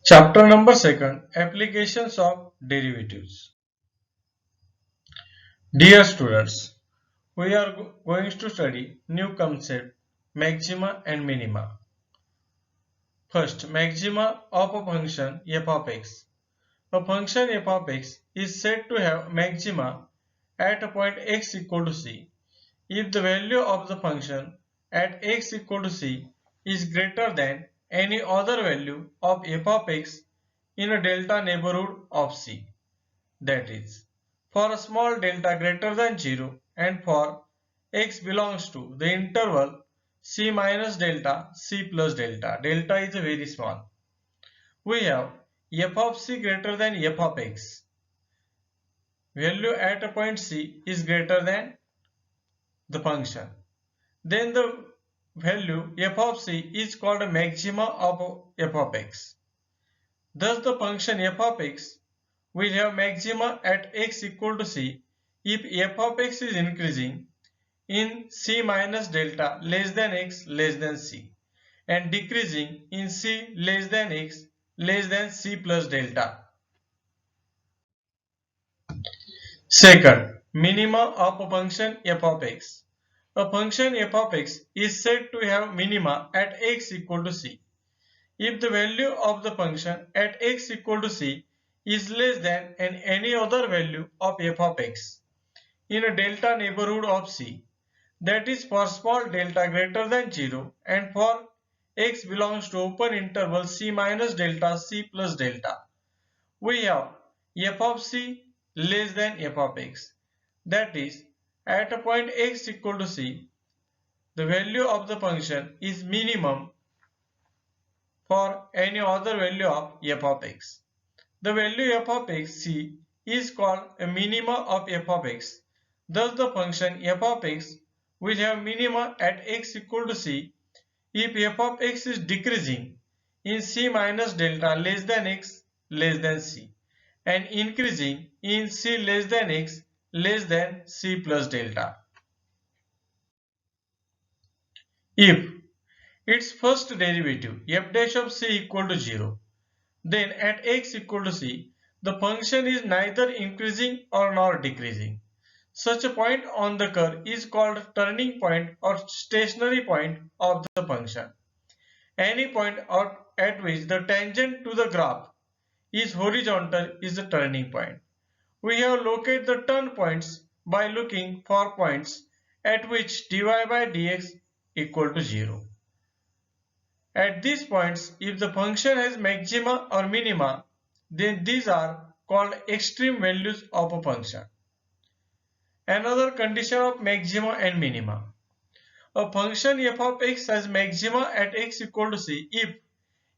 Chapter number 2, Applications of Derivatives. Dear students, we are going to study new concept maxima and minima. First, maxima of a function f of x. A function f of x is said to have maxima at a point x equal to c if the value of the function at x equal to c is greater than any other value of f of x in a delta neighborhood of c. That is, for a small delta greater than 0 and for x belongs to the interval c minus delta, c plus delta. Delta is very small. We have f of c greater than f of x. Value at a point c is greater than the function. Then the value f of c is called a maxima of f of x. Thus the function f of x will have maxima at x equal to c if f of x is increasing in c minus delta less than x less than c and decreasing in c less than x less than c plus delta. Second, minima of a function f of x. A function f of x is said to have minima at x equal to c if the value of the function at x equal to c is less than any other value of f of x in a delta neighborhood of c, that is for small delta greater than 0 and for x belongs to open interval c minus delta c plus delta. We have f of c less than f of x, that is at a point x equal to c the value of the function is minimum for any other value of f of x. The value f of x c is called a minima of f of x. Thus the function f of x will have minima at x equal to c if f of x is decreasing in c minus delta less than x less than c and increasing in c less than x less than c plus delta. If its first derivative f dash of c equal to 0, then at x equal to c, the function is neither increasing or nor decreasing. Such a point on the curve is called turning point or stationary point of the function. Any point at which the tangent to the graph is horizontal is the turning point. We have located the turn points by looking for points at which dy by dx equal to 0. At these points, if the function has maxima or minima, then these are called extreme values of a function. Another condition of maxima and minima. A function f of x has maxima at x equal to c if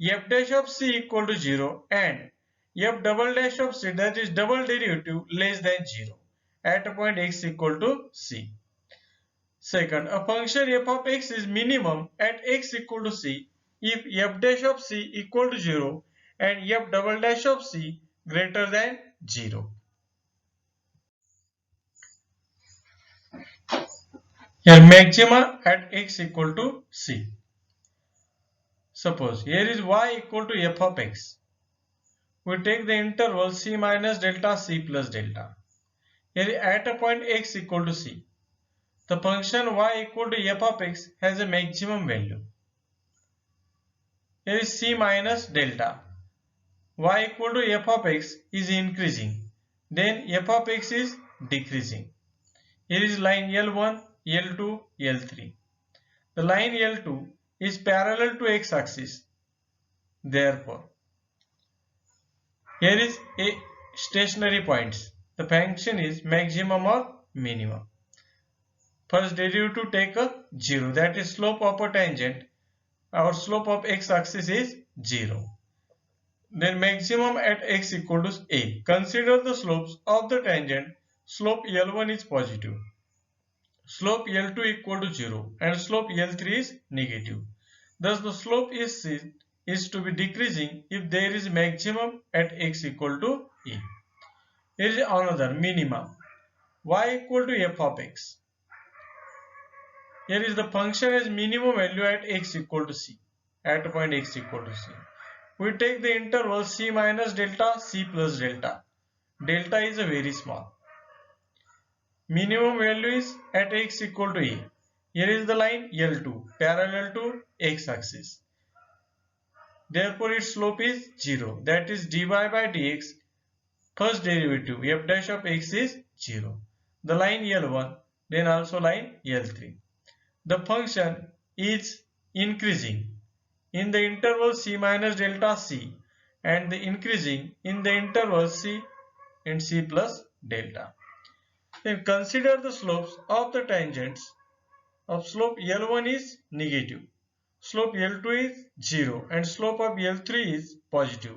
f dash of c equal to 0 and f double dash of c, that is double derivative, less than 0 at a point x equal to c. Second, a function f of x is minimum at x equal to c if f dash of c equal to 0 and f double dash of c greater than 0. Here maxima at x equal to c. Suppose here is y equal to f of x. We take the interval c minus delta c plus delta. Here at a point x equal to c, the function y equal to f of x has a maximum value. Here is c minus delta. Y equal to f of x is increasing, then f of x is decreasing. Here is line L1, L2, L3. The line L2 is parallel to x-axis. Therefore, here is a stationary points. The function is maximum or minimum. First derivative take a 0, that is slope of a tangent. Our slope of x-axis is 0. Then maximum at x equal to a. Consider the slopes of the tangent. Slope L1 is positive, slope L2 equal to 0 and slope L3 is negative. Thus the slope is to be decreasing if there is maximum at x equal to a. Here is another minimum. Y equal to f of x. Here is the function as minimum value at x equal to c, at point x equal to c. We take the interval c minus delta, c plus delta. Delta is a very small. Minimum value is at x equal to a. Here is the line L2 parallel to x axis. Therefore its slope is 0. That is dy by dx first derivative f dash of x is 0. The line L1 then also line L3. The function is increasing in the interval c minus delta c and the increasing in the interval c and c plus delta. Then consider the slopes of the tangents of slope L1 is negative, slope L2 is 0 and slope of L3 is positive.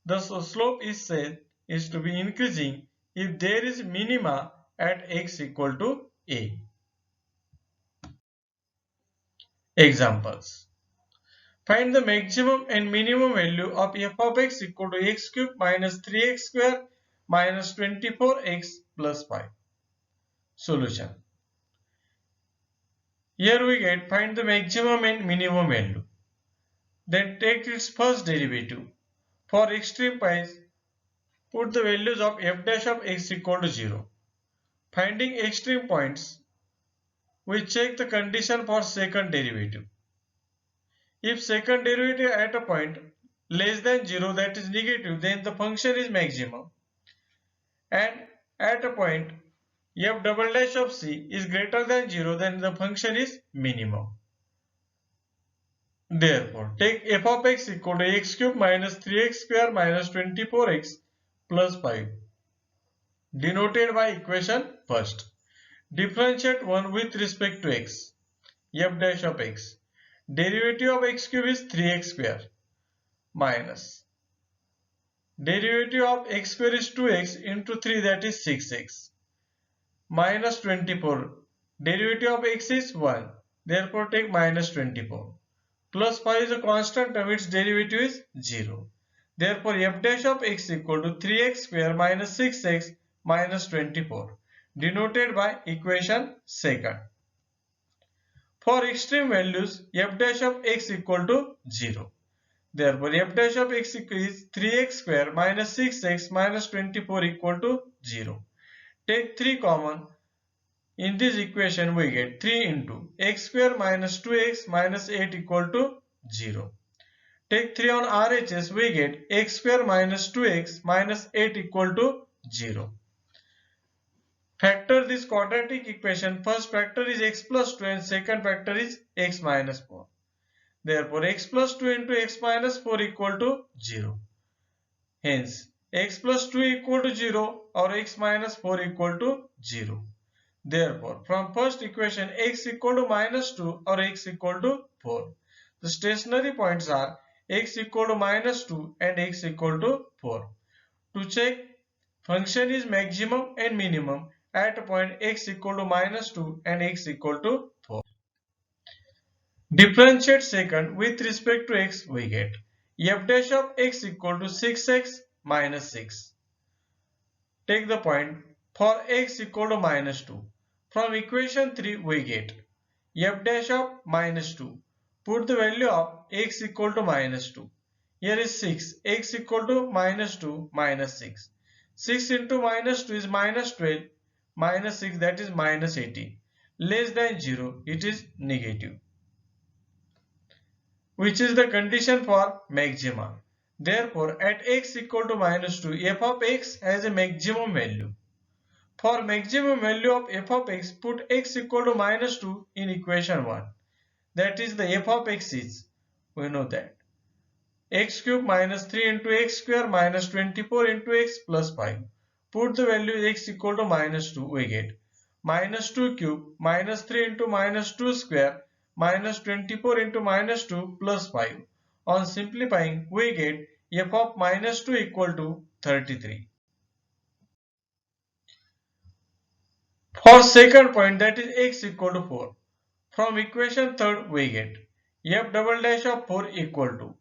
The slope is said is to be increasing if there is minima at x equal to a. Examples. Find the maximum and minimum value of f of x equal to x cube minus 3x square minus 24x plus 5. Solution. Here we get find the maximum and minimum value. Then take its first derivative. For extreme points, put the values of f dash of x equal to 0. Finding extreme points, we check the condition for second derivative. If second derivative at a point less than 0, that is negative, then the function is maximum. And at a point f double dash of c is greater than 0, then the function is minimum. Therefore, take f of x equal to x cube minus 3x square minus 24x plus 5, denoted by equation first. Differentiate 1 with respect to x, f dash of x. Derivative of x cube is 3x square minus derivative of x square is 2x into 3, that is 6x, minus 24. Derivative of x is 1, therefore take minus 24. Plus 5 is a constant term, its derivative is 0. Therefore f dash of x equal to 3x square minus 6x minus 24, denoted by equation second. For extreme values, f dash of x equal to 0. Therefore f dash of x is 3x square minus 6x minus 24 equal to 0. Take 3 common. In this equation we get 3 into x square minus 2x minus 8 equal to 0. Take 3 on RHS, we get x square minus 2x minus 8 equal to 0. Factor this quadratic equation. First factor is x plus 2 and second factor is x minus 4. Therefore x plus 2 into x minus 4 equal to 0. Hence x plus 2 equal to 0 or x minus 4 equal to 0. Therefore from first equation x equal to minus 2 or x equal to 4. The stationary points are x equal to minus 2 and x equal to 4. To check function is maximum and minimum at a point x equal to minus 2 and x equal to 4. Differentiate second with respect to x, we get f dash of x equal to 6x minus 6. Take the point for x equal to minus 2. From equation 3 we get f dash of minus 2. Put the value of x equal to minus 2. Here is 6. X equal to minus 2 minus 6. 6 into minus 2 is minus 12. Minus 6, that is minus 18. Less than 0, it is negative, which is the condition for maxima. Therefore at x equal to minus 2, f of x has a maximum value. For maximum value of f of x, put x equal to minus 2 in equation 1. That is the f of x is, we know that, x cube minus 3 into x square minus 24 into x plus 5. Put the value x equal to minus 2, we get minus 2 cube minus 3 into minus 2 square minus 24 into minus 2 plus 5. On simplifying, we get f of minus 2 equal to 33. For second point, that is x equal to 4. From equation third we get f double dash of 4 equal to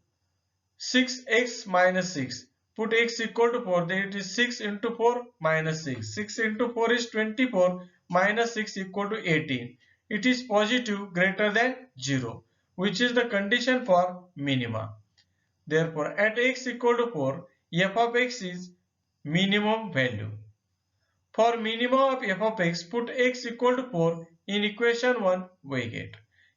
6x minus 6. Put x equal to 4, then it is 6 into 4 minus 6. 6 into 4 is 24 minus 6 equal to 18. It is positive greater than 0, which is the condition for minima. Therefore, at x equal to 4, f of x is minimum value. For minimum of f of x, put x equal to 4 in equation 1, we get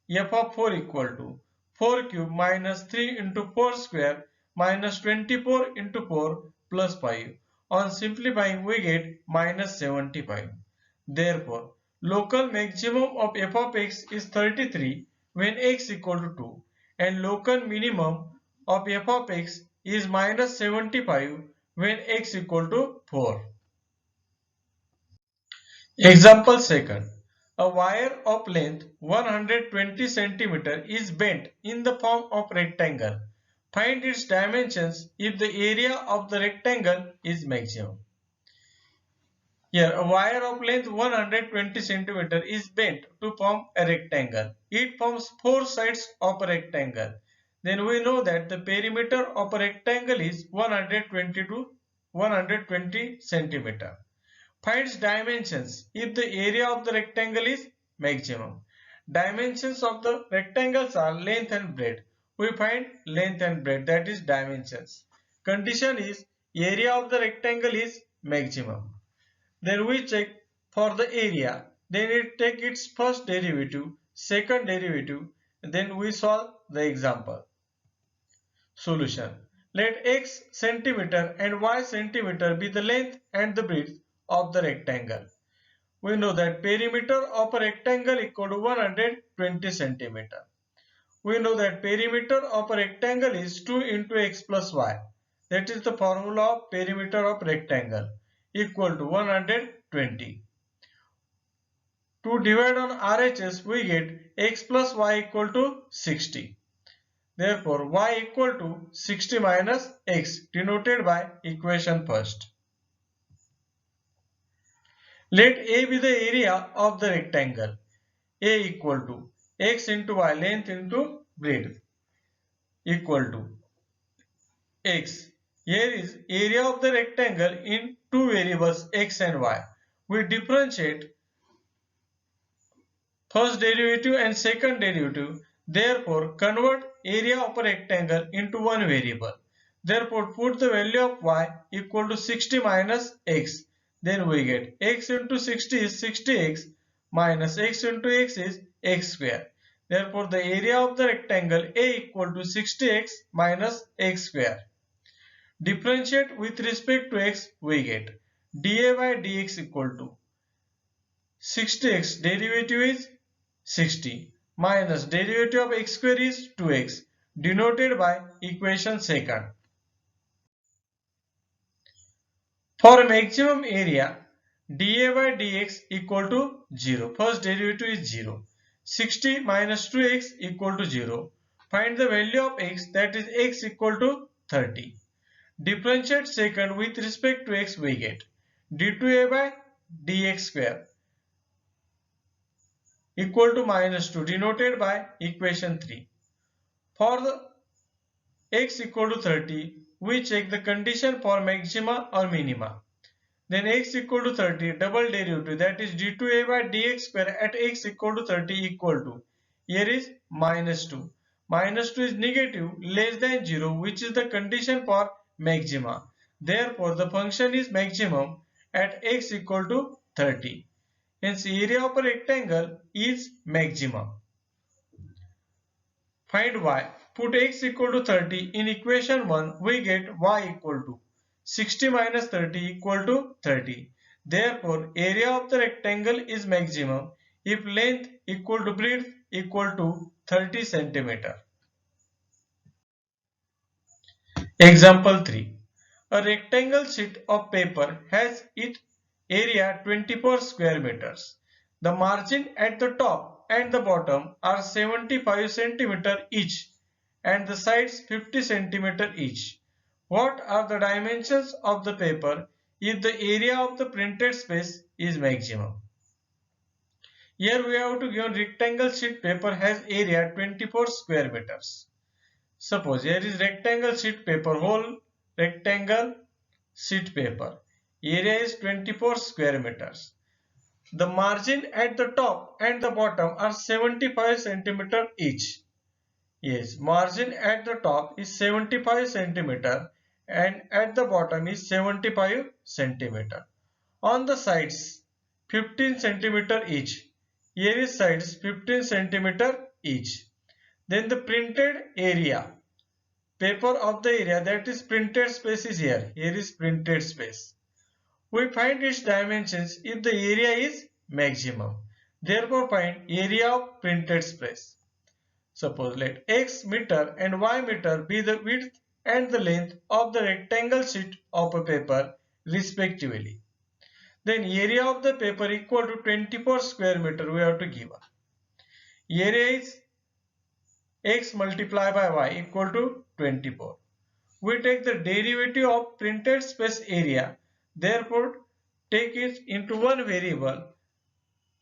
f of 4 equal to 4 cube minus 3 into 4 square minus 24 into 4 plus 5. On simplifying, we get minus 75. Therefore, local maximum of f of x is 33 when x equal to 2 and local minimum of f of x is minus 75 when x equal to 4. Example second. A wire of length 120 cm is bent in the form of rectangle. Find its dimensions if the area of the rectangle is maximum. Here, a wire of length 120 cm is bent to form a rectangle. It forms four sides of a rectangle. Then we know that the perimeter of a rectangle is 120 to 120 cm. Finds dimensions if the area of the rectangle is maximum. Dimensions of the rectangles are length and breadth. We find length and breadth, that is dimensions. Condition is area of the rectangle is maximum. Then we check for the area. Then it take its first derivative, second derivative. Then we solve the example. Solution. Let x centimeter and y centimeter be the length and the breadth of the rectangle. We know that perimeter of a rectangle equal to 120 centimeter. We know that perimeter of a rectangle is 2 into x plus y. That is the formula of perimeter of rectangle equal to 120. To divide on RHS, we get x plus y equal to 60. Therefore, y equal to 60 minus x, denoted by equation first. Let A be the area of the rectangle. A equal to x into y, length into breadth, equal to x. Here is area of the rectangle in two variables x and y. We differentiate first derivative and second derivative. Therefore, convert area of a rectangle into one variable. Therefore, put the value of y equal to 60 minus x. Then we get x into 60 is 60x minus x into x is x square. Therefore, the area of the rectangle A equal to 60x minus x square. Differentiate with respect to x, we get dA by dx equal to 60x, derivative is 60 minus derivative of x square is 2x, denoted by equation second. For maximum area, dA by dx equal to 0. First derivative is 0. 60 minus 2x equal to 0. Find the value of x, that is x equal to 30. Differentiate second with respect to x, we get d2a by dx square equal to minus 2, denoted by equation 3. For the x equal to 30, we check the condition for maxima or minima. Then x equal to 30, double derivative, that is d2a by dx square at x equal to 30 equal to, here is minus 2. Minus 2 is negative, less than 0, which is the condition for maxima. Therefore, the function is maximum at x equal to 30. Hence, area of a rectangle is maximum. Find y. Put x equal to 30 in equation 1, we get y equal to 60 minus 30 equal to 30. Therefore, area of the rectangle is maximum if length equal to breadth equal to 30 centimeter. Example 3. A rectangle sheet of paper has its area 24 square meters. The margin at the top and the bottom are 75 cm each and the sides 50 cm each. What are the dimensions of the paper if the area of the printed space is maximum? Here we have to give rectangle sheet paper has area 24 square meters. Suppose here is rectangle sheet paper, whole rectangle sheet paper. Area is 24 square meters. The margin at the top and the bottom are 75 cm each. Yes, margin at the top is 75 centimeter and at the bottom is 75 centimeter. On the sides 15 centimeter each. Here is sides 15 centimeter each. Then the printed area, paper of the area, that is printed space is here. Here is printed space. We find its dimensions if the area is maximum. Therefore find area of printed space. Suppose let x meter and y meter be the width and the length of the rectangle sheet of a paper respectively. Then area of the paper equal to 24 square meter we have to give. Area is x multiplied by y equal to 24. We take the derivative of printed space area, therefore take it into one variable,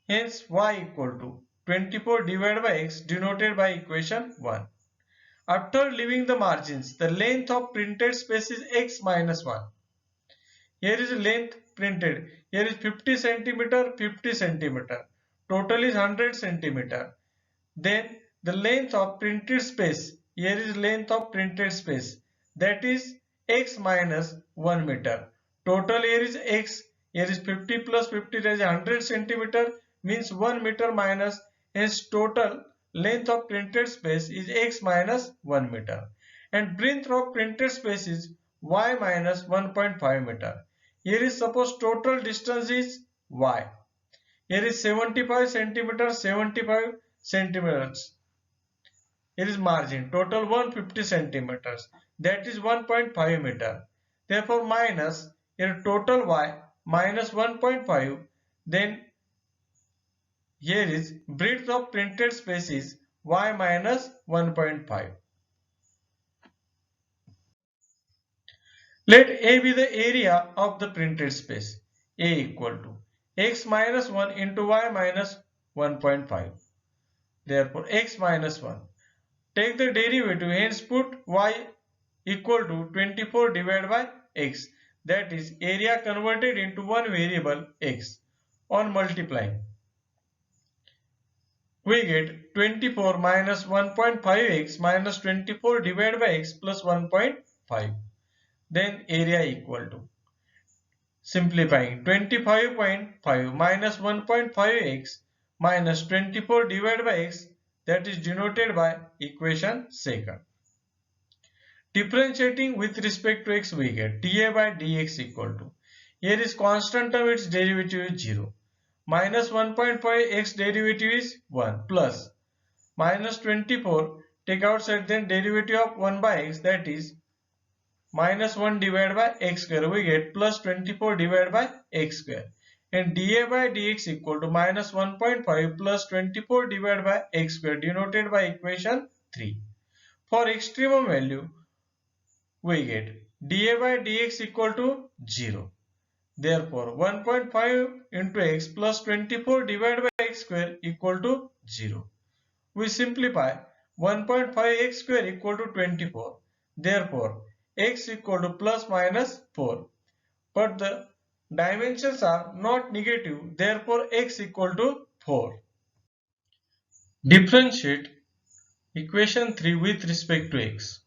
hence y equal to 24 divided by x denoted by equation 1. After leaving the margins, the length of printed space is x minus 1. Here is length printed. Here is 50 centimeter, 50 centimeter. Total is 100 centimeter. Then the length of printed space. Here is length of printed space. That is x minus 1 meter. Total here is x. Here is 50 plus 50, that is 100 centimeter, means 1 meter minus. Hence total length of printed space is x minus 1 meter. And breadth of printed space is y minus 1.5 meter. Here is suppose total distance is y. Here is 75 centimeters, 75 centimeters. Here is margin. Total 150 centimeters. That is 1.5 meter. Therefore minus here total y minus 1.5. Then here is breadth of printed space is y minus 1.5. Let A be the area of the printed space. A equal to x minus 1 into y minus 1.5. Therefore x minus 1. Take the derivative, hence put y equal to 24 divided by x. That is area converted into one variable x. On multiplying, we get 24 minus 1.5x minus 24 divided by x plus 1.5. Then area equal to, simplifying, 25.5 minus 1.5x minus 24 divided by x, that is denoted by equation 2nd. Differentiating with respect to x, we get dA by dx equal to, here is constant term, its derivative is 0, minus 1.5 x derivative is 1 plus minus 24 take outside, then derivative of 1 by x, that is minus 1 divided by x square, we get plus 24 divided by x square. And dA by dx equal to minus 1.5 plus 24 divided by x square denoted by equation 3. For extremum value, we get dA by dx equal to 0. Therefore 1.5 into x plus 24 divided by x square equal to 0. We simplify, 1.5x square equal to 24. Therefore x equal to plus minus 4. But the dimensions are not negative, therefore x equal to 4. Differentiate equation 3 with respect to x.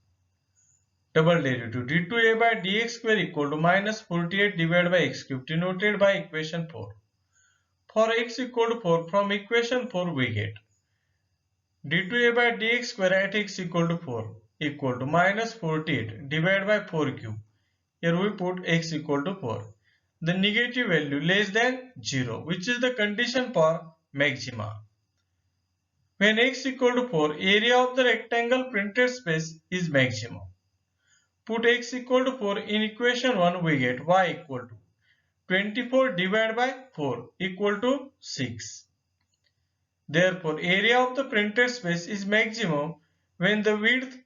Double derivative, d2a by dx square equal to minus 48 divided by x cube denoted by equation 4. For x equal to 4, from equation 4 we get d2a by dx square at x equal to 4 equal to minus 48 divided by 4 cube. Here we put x equal to 4. The negative value less than 0, which is the condition for maxima. When x equal to 4, area of the rectangle printed space is maximum. Put x equal to 4 in equation 1, we get y equal to 24 divided by 4 equal to 6. Therefore, area of the printed space is maximum when the width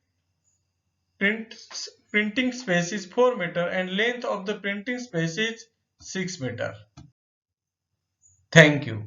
printing space is 4 meter and length of the printing space is 6 meter. Thank you.